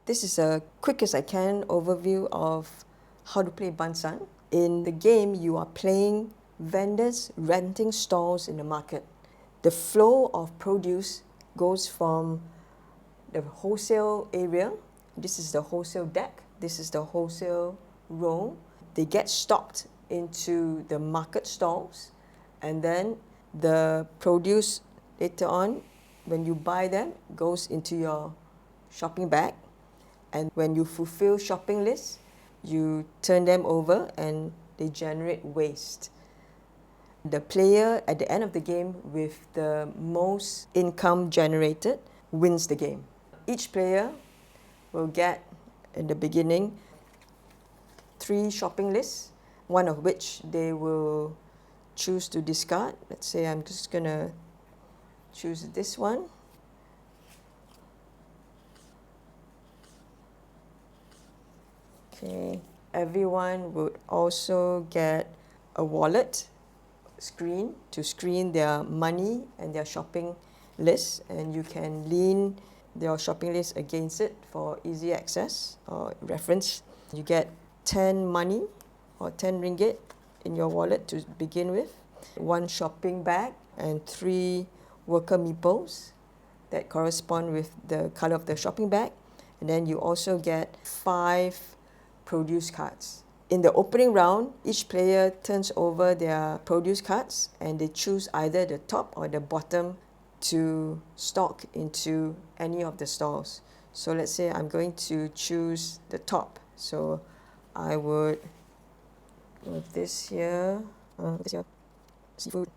This is a quick as I can overview of how to play Bansan. In the game, you are playing vendors renting stalls in the market. The flow of produce goes from the wholesale area. This is the wholesale deck. This is the wholesale row. They get stocked into the market stalls, and then the produce later on, when you buy them, goes into your shopping bag. And when you fulfill shopping lists, you turn them over and they generate waste. The player at the end of the game with the most income generated wins the game. Each player will get, in the beginning, 3 shopping lists, one of which they will choose to discard. Let's say I'm just going to choose this one. Okay. Everyone would also get a wallet screen to screen their money and their shopping list, and you can lean your shopping list against it for easy access or reference. You get 10 money or 10 ringgit in your wallet to begin with, 1 shopping bag, and 3 worker meeples that correspond with the color of the shopping bag. And then you also get 5 produce cards. In the opening round, each player turns over their produce cards and they choose either the top or the bottom to stock into any of the stalls. So let's say I'm going to choose the top. So I would go this here, seafood,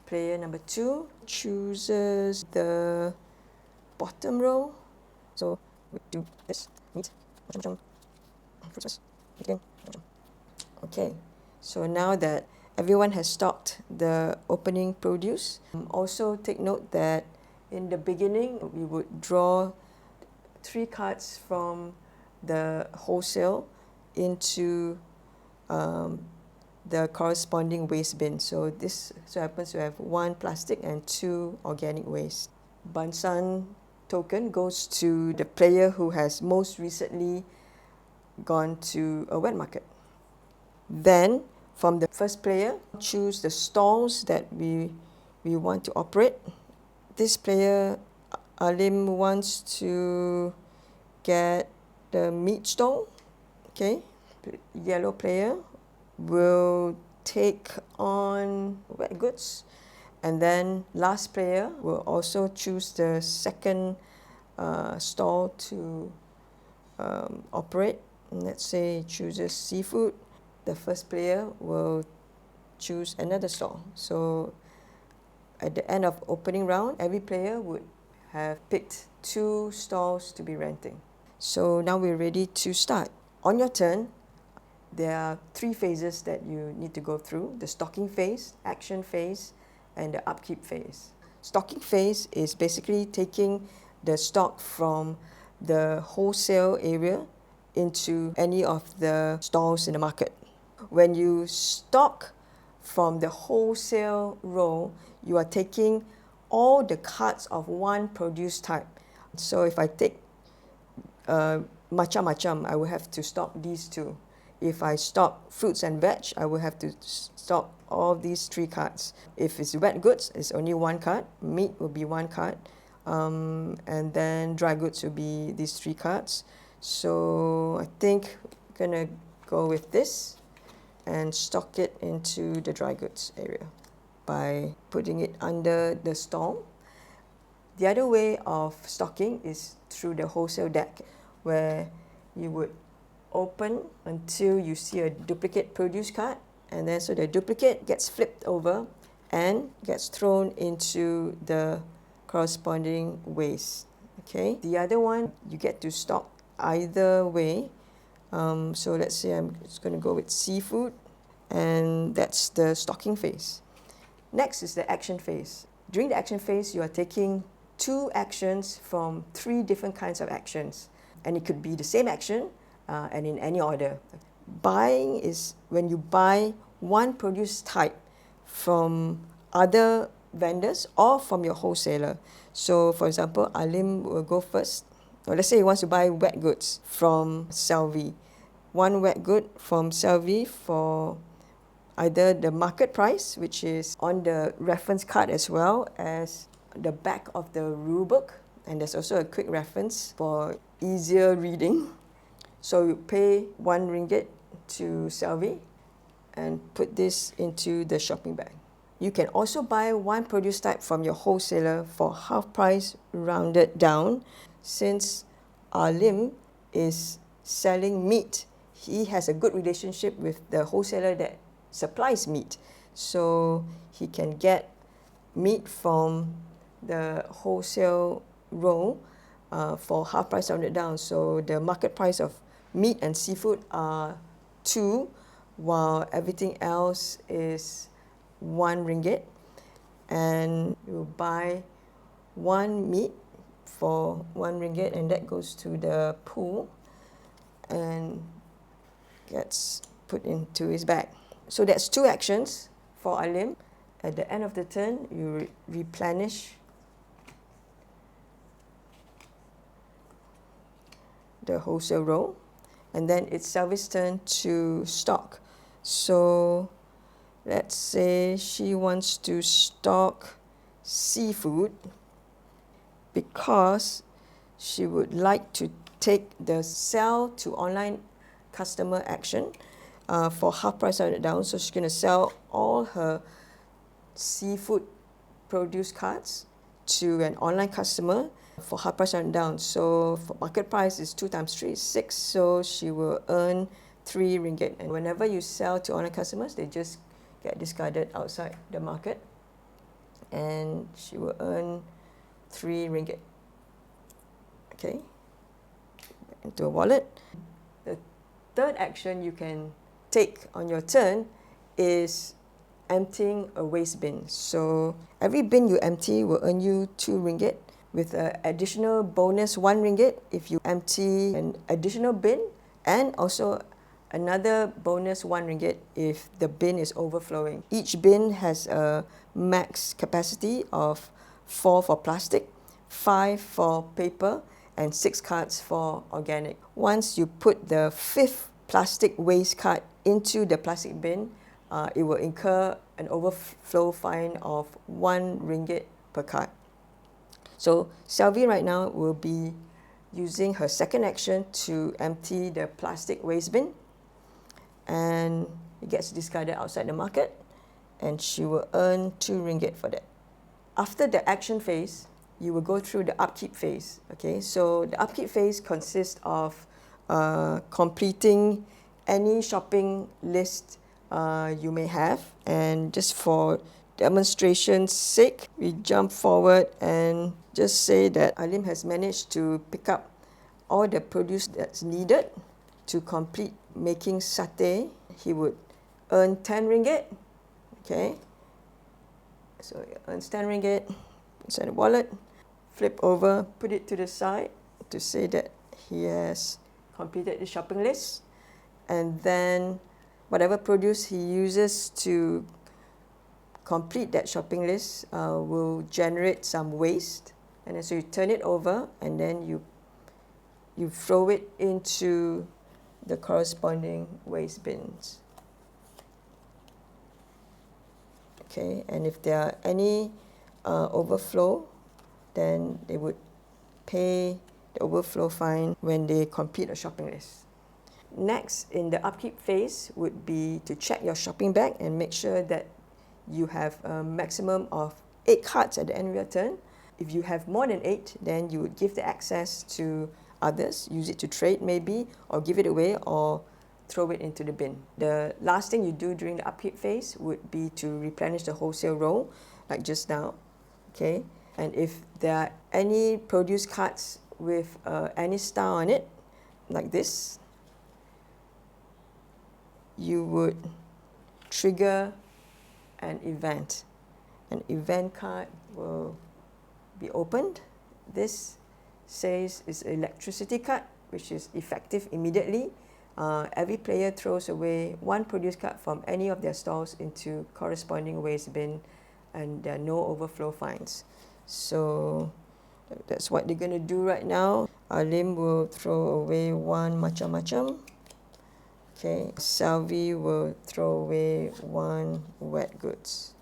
player number 2 chooses the bottom row. So we do this, meat, okay, so now that everyone has stocked the opening produce, also take note that in the beginning we would draw 3 cards from the wholesale into the corresponding waste bin. So this happens to have 1 plastic and 2 organic waste. Bansan token goes to the player who has most recently gone to a wet market. Then from the first player, choose the stalls that we want to operate. This player, Alim, wants to get the meat stall. Okay, yellow player will take on wet goods, and then last player will also choose the second stall to operate. Let's say chooses seafood. The first player will choose another stall. So at the end of opening round, every player would have picked 2 stalls to be renting. So now we're ready to start. On your turn, there are 3 phases that you need to go through: the stocking phase, action phase, and the upkeep phase. Stocking phase is basically taking the stock from the wholesale area into any of the stalls in the market. When you stock from the wholesale row, you are taking all the cards of one produce type. So if I take macam-macam, I will have to stock these 2. If I stock fruits and veg, I will have to stock all these 3 cards. If it's wet goods, it's only 1 card. Meat will be 1 card. And then dry goods will be these 3 cards. So I think I'm going to go with this and stock it into the dry goods area by putting it under the stall. The other way of stocking is through the wholesale deck, where you would open until you see a duplicate produce card, and then so the duplicate gets flipped over and gets thrown into the corresponding waste. Okay. The other one, you get to stock either way. So let's say I'm just going to go with seafood, and that's the stocking phase. Next is the action phase. During the action phase, you are taking 2 actions from 3 different kinds of actions, and it could be the same action and in any order. Buying is when you buy one produce type from other vendors or from your wholesaler. So for example, Alim will go first. Or let's say he wants to buy wet goods from Selvi. One wet good from Selvi for either the market price, which is on the reference card, as well as the back of the rule book. And there's also a quick reference for easier reading. So you pay RM1 to Selvi and put this into the shopping bag. You can also buy one produce type from your wholesaler for half price rounded down. Since Alim is selling meat, he has a good relationship with the wholesaler that supplies meat. So he can get meat from the wholesale row for half price rounded down. So the market price of meat and seafood are 2, while everything else is RM1. And you buy one meat for RM1, and that goes to the pool and gets put into his bag. So that's 2 actions for Alim. At the end of the turn, you replenish the wholesale row, and then it's Selvi's turn to stock. So let's say she wants to stock seafood because she would like to take the sell to online customer action for half price rounded down. So she's going to sell all her seafood produce cards to an online customer for half price rounded down. So for market price is 2 times 3 is 6. So she will earn RM3. And whenever you sell to online customers, they just get discarded outside the market, and she will earn RM3. Okay, into a wallet. The third action you can take on your turn is emptying a waste bin. So every bin you empty will earn you RM2, with an additional bonus RM1 if you empty an additional bin, and also another bonus RM1 if the bin is overflowing. Each bin has a max capacity of 4 for plastic, 5 for paper, and 6 cards for organic. Once you put the 5th plastic waste card into the plastic bin, it will incur an overflow fine of RM1 per card. So Selvi right now will be using her second action to empty the plastic waste bin, and it gets discarded outside the market, and she will earn RM2 for that. After the action phase, you will go through the upkeep phase. Okay, so the upkeep phase consists of completing any shopping list you may have. And just for demonstration's sake, we jump forward and just say that Alim has managed to pick up all the produce that's needed to complete making satay. He would earn RM10. Okay, so he earns RM10 inside the wallet. Flip over, put it to the side to say that he has completed the shopping list. And then whatever produce he uses to complete that shopping list will generate some waste. And then so you turn it over, and then you throw it into the corresponding waste bins. Okay, and if there are any overflow, then they would pay the overflow fine when they complete a shopping list. Next, in the upkeep phase would be to check your shopping bag and make sure that you have a maximum of 8 cards at the end of your turn. If you have more than 8, then you would give the access to others, use it to trade maybe, or give it away, or throw it into the bin. The last thing you do during the upkeep phase would be to replenish the wholesale row, like just now. Okay, and if there are any produce cards with any star on it, like this, you would trigger an event. An event card will be opened. This says it's an electricity card, which is effective immediately. Every player throws away 1 produce card from any of their stalls into corresponding waste bin, and there are no overflow fines. So That's what they're going to do right now. Alim will throw away one macam-macam. Okay, Salvi will throw away one wet goods.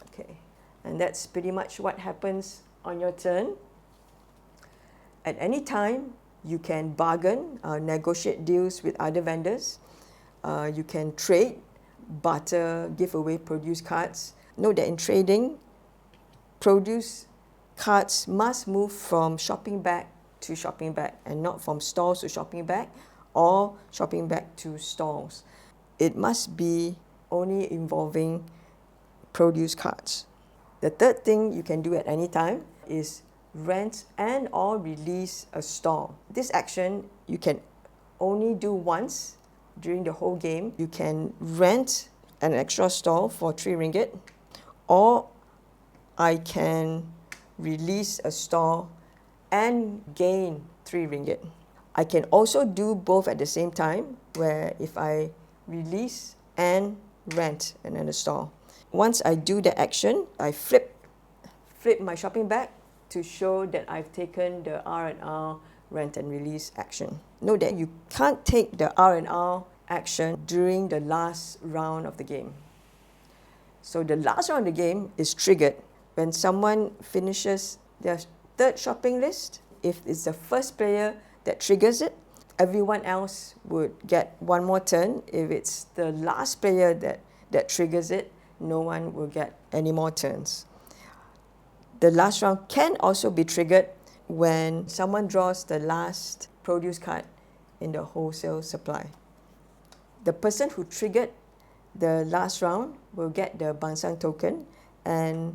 Okay, and that's pretty much what happens on your turn. At any time, you can bargain, negotiate deals with other vendors. You can trade, barter, give away produce cards. Note that in trading, produce cards must move from shopping bag to shopping bag and not from stalls to shopping bag or shopping bag to stalls. It must be only involving produce cards. The third thing you can do at any time is rent and or release a stall. This action you can only do once during the whole game. You can rent an extra stall for 3 ringgit, or I can release a stall and gain 3 ringgit. I can also do both at the same time, where if I release and rent another stall. Once I do the action, I flip my shopping bag to show that I've taken the R&R rent and release action. Note that you can't take the R&R action during the last round of the game. So the last round of the game is triggered when someone finishes their third shopping list. If it's the first player that triggers it, everyone else would get one more turn. If it's the last player that triggers it, no one will get any more turns. The last round can also be triggered when someone draws the last produce card in the wholesale supply. The person who triggered the last round will get the Bansan token, and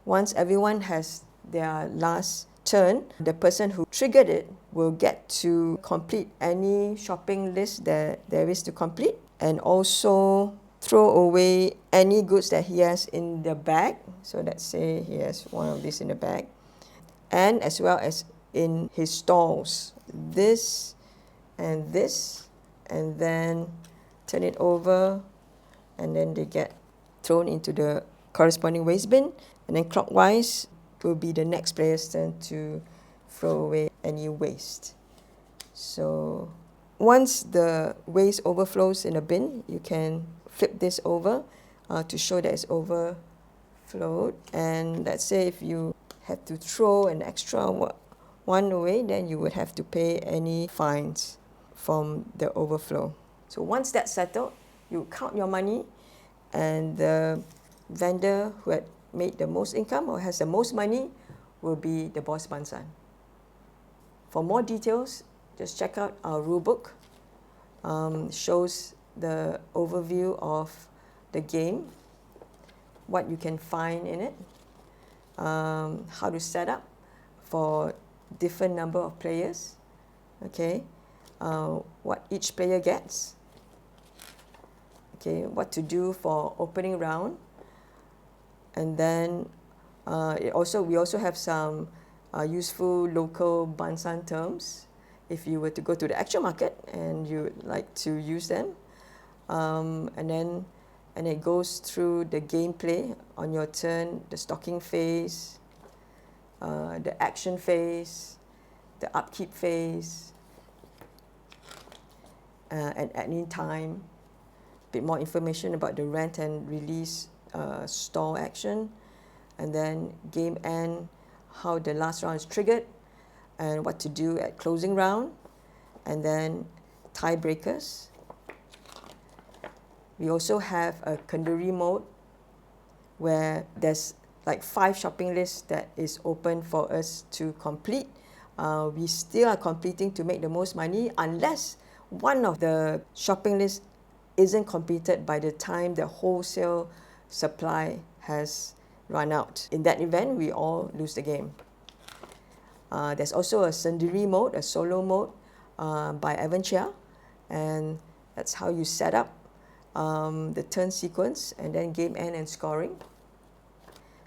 once everyone has their last turn, the person who triggered it will get to complete any shopping list that there is to complete, and also throw away any goods that he has in the bag. So let's say he has one of these in the bag, and as well as in his stalls, this, and then turn it over, and then they get thrown into the corresponding waste bin, and then clockwise will be the next player's turn to throw away any waste. So once the waste overflows in a bin, you can flip this over to show that it's overflowed. And let's say if you have to throw an extra one away, then you would have to pay any fines from the overflow. So once that's settled, you count your money, and the vendor who had made the most income or has the most money will be the boss Bansan. For more details, just check out our rule book. Shows the overview of the game, what you can find in it, how to set up for different number of players, okay, what each player gets, okay, what to do for opening round, and then we also have some useful local Bansan terms if you were to go to the actual market and you would like to use them. And it goes through the gameplay on your turn, the stocking phase, the action phase, the upkeep phase, and admin time. A bit more information about the rent and release stall action, and then game end, how the last round is triggered, and what to do at closing round, and then tiebreakers. We also have a Kenduri mode where there's like 5 shopping lists that is open for us to complete. We still are completing to make the most money unless one of the shopping lists isn't completed by the time the wholesale supply has run out. In that event, we all lose the game. There's also a Sendiri mode, a solo mode by Evan Chia, and that's how you set up the turn sequence and then game end and scoring.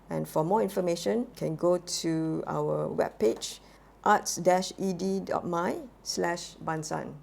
And for more information, you can go to our webpage arts-ed.my/Bansan.